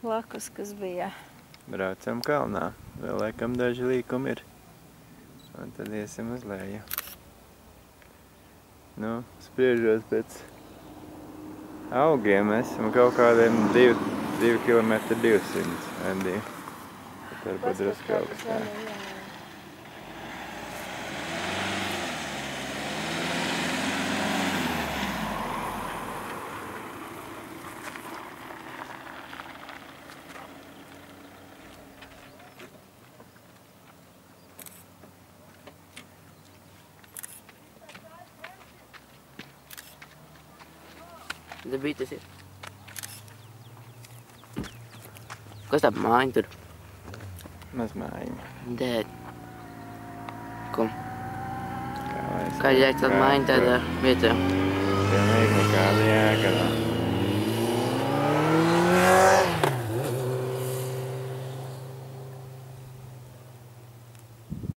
Lakus, kas bija. Braucam kalnā. Vēl laikam daži līkumi ir. Un tad iesim uz leju. Nu, spriežot pēc augiem, esam kaut kādiem 2 km 200 Andī. Tad varbūt drusku augstāk. Debītas ir. Kas tā mājiņa tur? Maz mājiņa. Dēļ. Ko? Kā lai es Kā jēg tāda mājiņa tādā vietā? Pilnīgi nekāda jēga nav.